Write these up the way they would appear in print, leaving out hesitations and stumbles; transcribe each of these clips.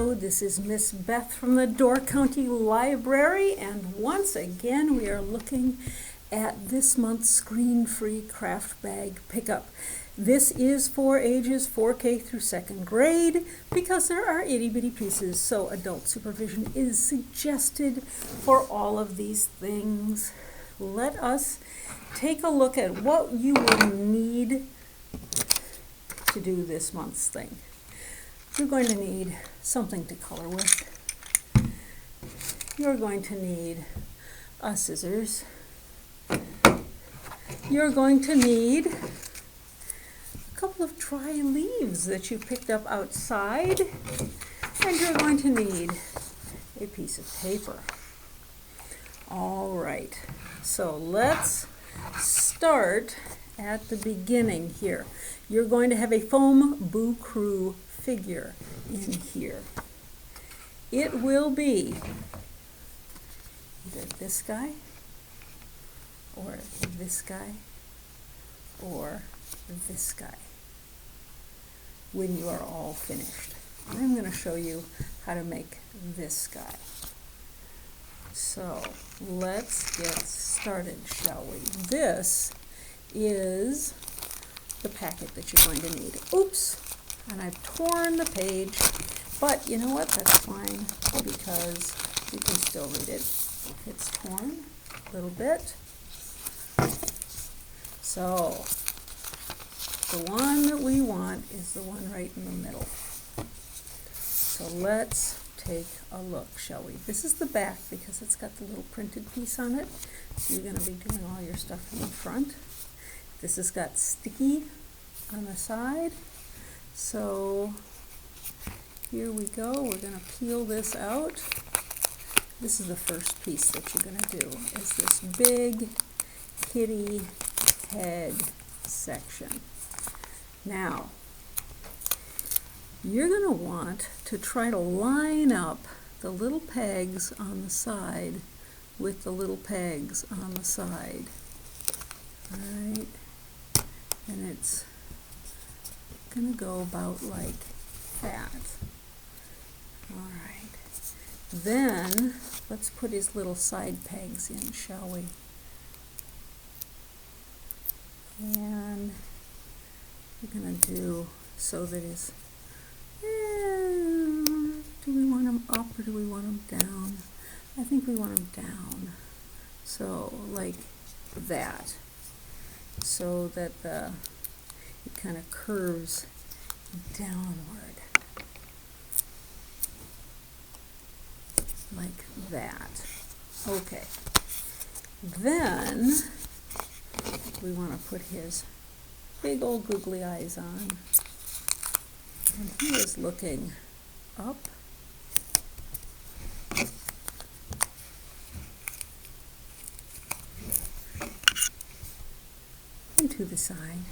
Hello, this is Miss Beth from the Door County Library, and once again we are looking at this month's screen-free craft bag pickup. This is for ages 4K through 2nd grade because there are itty-bitty pieces, so adult supervision is suggested for all of these things. Let us take a look at what you will need to do this month's thing. You're going to need something to color with. You're going to need scissors. You're going to need a couple of dry leaves that you picked up outside. And you're going to need a piece of paper. All right, so let's start at the beginning here. You're going to have a foam Boo Crew figure in here. It will be either this guy, or this guy, or this guy when you are all finished. I'm going to show you how to make this guy. So let's get started, shall we? This is the packet that you're going to need. Oops! And I've torn the page, but you know what? That's fine because you can still read it. It's torn a little bit. So the one that we want is the one right in the middle. So let's take a look, shall we? This is the back because it's got the little printed piece on it. So you're going to be doing all your stuff in the front. This has got sticky on the side. So here we go. We're going to peel this out. This is the first piece that you're going to do, is this big kitty head section. Now, you're going to want to try to line up the little pegs on the side with the little pegs on the side. All right, and it's going to go about like that. All right, then let's put his little side pegs in, shall we? And we're going to do so that his, do we want them up or do we want them down? I think we want them down. So like that, so that it kind of curves downward, like that. Okay, then we want to put his big old googly eyes on, and he is looking up and to the side.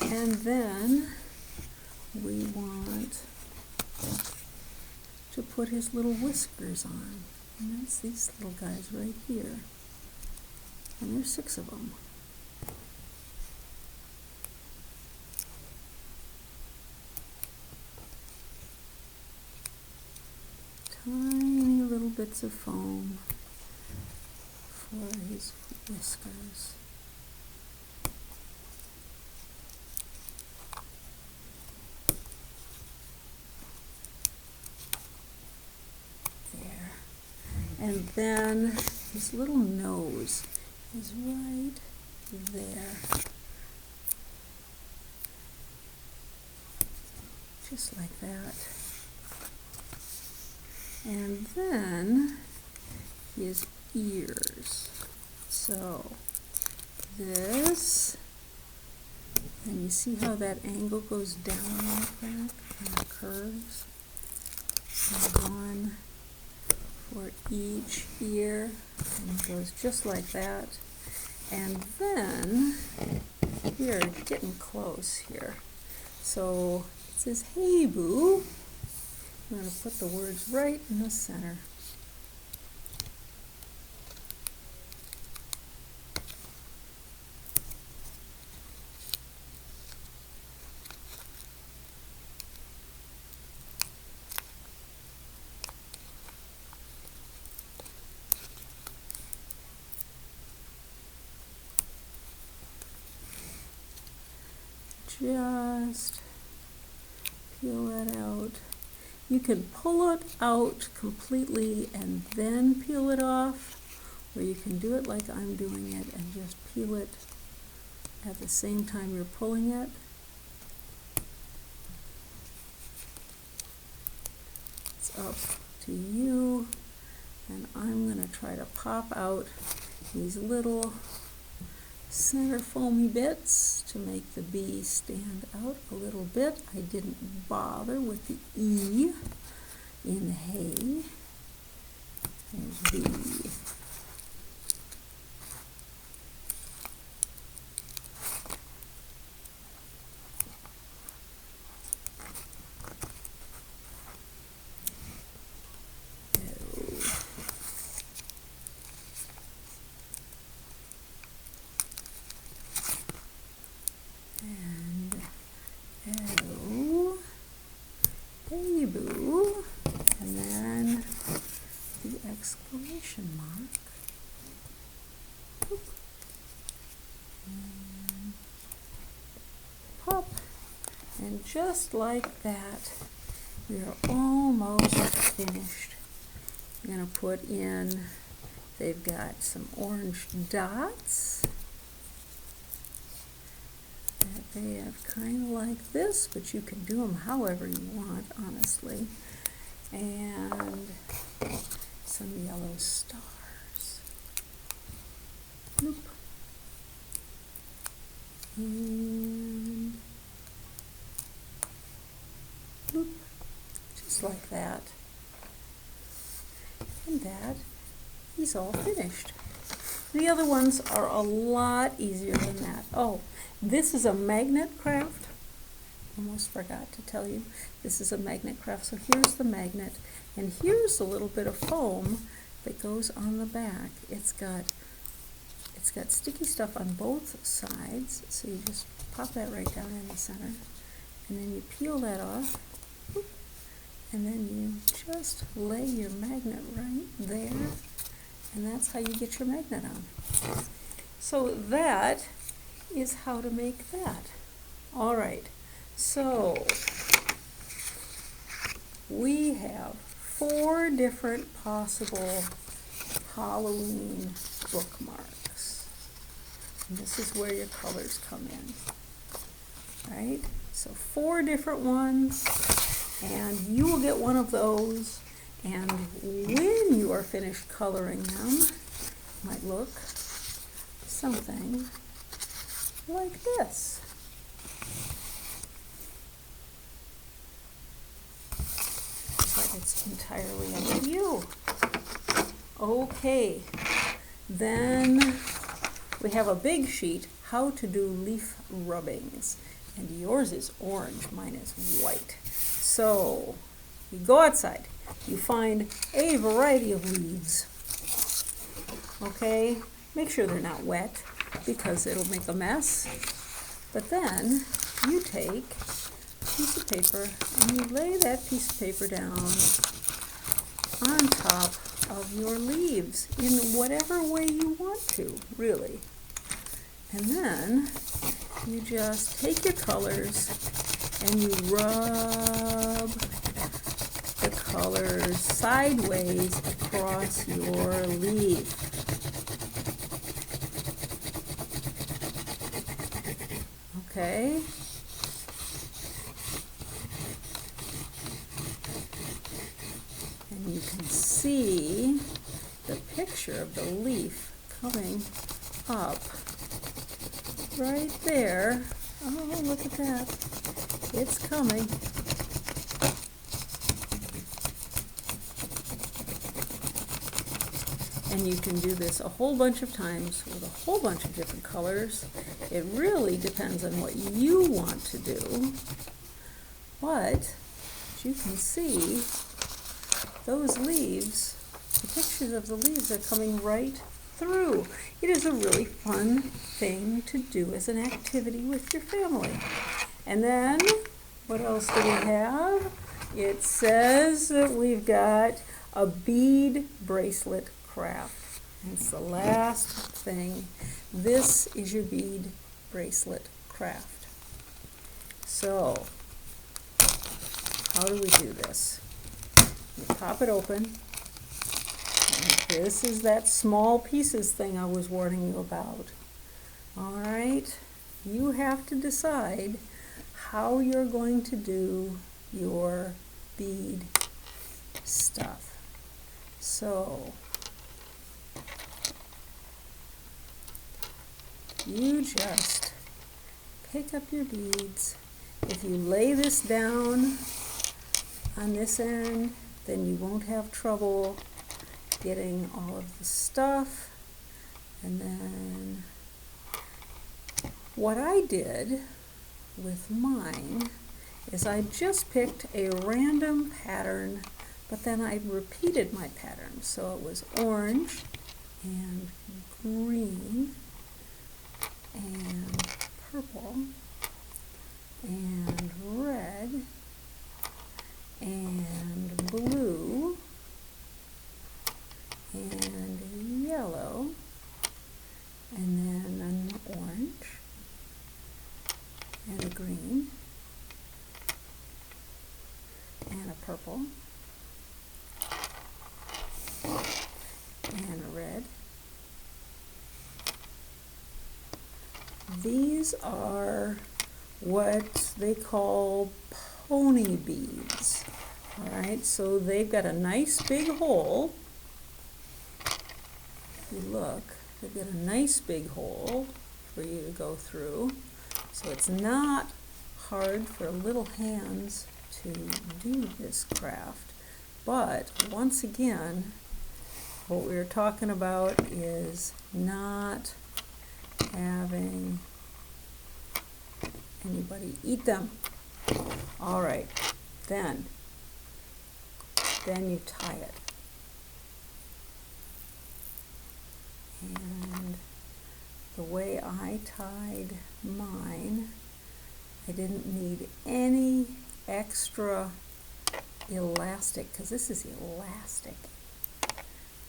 And then we want to put his little whiskers on. And that's these little guys right here. And there's 6 of them. Tiny little bits of foam for his whiskers. And then his little nose is right there. Just like that. And then his ears. So this, and you see how that angle goes down like that and it curves? And one for each ear, and it goes just like that. And then we are getting close here. So it says, "Hey Boo." I'm going to put the words right in the center. just peel that out. You can pull it out completely and then peel it off, or you can do it like I'm doing it and just peel it at the same time you're pulling it. It's up to you, and I'm going to try to pop out these little center foamy bits to make the B stand out a little bit. I didn't bother with the E in hay. There's B. Boo, and then the exclamation mark, and pop, and just like that, we are almost finished. I'm going to put in, they've got some orange dots that they have kind of like this, but you can do them however you want, honestly. And some yellow stars. Bloop. And bloop. Just like that. And that is all finished. The other ones are a lot easier than that. Oh, this is a magnet craft. Almost forgot to tell you. This is a magnet craft. So here's the magnet, and here's a little bit of foam that goes on the back. It's got sticky stuff on both sides. So you just pop that right down in the center, and then you peel that off, and then you just lay your magnet right there, and that's how you get your magnet on. So that is how to make that. All right, so we have 4 different possible Halloween bookmarks. And this is where your colors come in. Right? So 4 different ones, and you will get one of those, and when you are finished coloring them, it might look something like this. But it's entirely up to you. Okay, then we have a big sheet, how to do leaf rubbings. And yours is orange, mine is white. So you go outside, you find a variety of leaves. Okay, make sure they're not wet because it'll make a mess. But then you take a piece of paper and you lay that piece of paper down on top of your leaves in whatever way you want to, really. And then you just take your colors and you rub the colors sideways across your leaf. Okay? And you can see the picture of the leaf coming up right there. Oh, look at that. It's coming. And you can do this a whole bunch of times with a whole bunch of different colors. It really depends on what you want to do. But as you can see, those leaves, the pictures of the leaves are coming right through. It is a really fun thing to do as an activity with your family. And then, what else do we have? It says that we've got a bead bracelet craft. And it's the last thing. This is your bead bracelet craft. So, how do we do this? You pop it open. And this is that small pieces thing I was warning you about. All right, you have to decide how you're going to do your bead stuff. So, you just pick up your beads. If you lay this down on this end, then you won't have trouble getting all of the stuff. And then what I did with mine is I just picked a random pattern, but then I repeated my pattern. So it was orange and green and purple and red and blue and yellow and then an orange and a green and a purple and a red. These are what they call pony beads. All right, so they've got a nice big hole. If you look, they've got a nice big hole for you to go through. So it's not hard for little hands to do this craft. But once again, what we were talking about is not having anybody eat them. All right, then you tie it. And the way I tied mine, I didn't need any extra elastic, because this is elastic.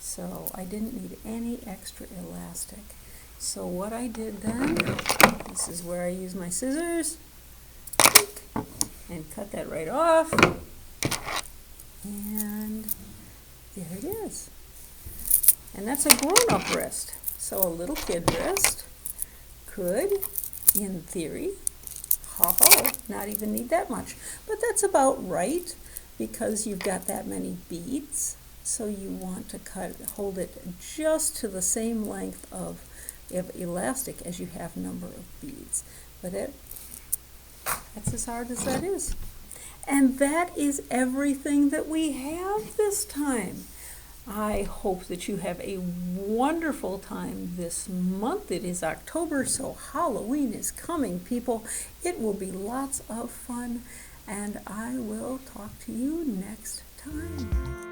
So I didn't need any extra elastic. So what I did then, this is where I use my scissors and cut that right off. And there it is. And that's a grown-up wrist. So a little kid wrist could, in theory, not even need that much. But that's about right because you've got that many beads. So you want to hold it just to the same length of elastic as you have number of beads. But that's as hard as that is. And that is everything that we have this time. I hope that you have a wonderful time this month. It is October, so Halloween is coming, people. It will be lots of fun, and I will talk to you next time.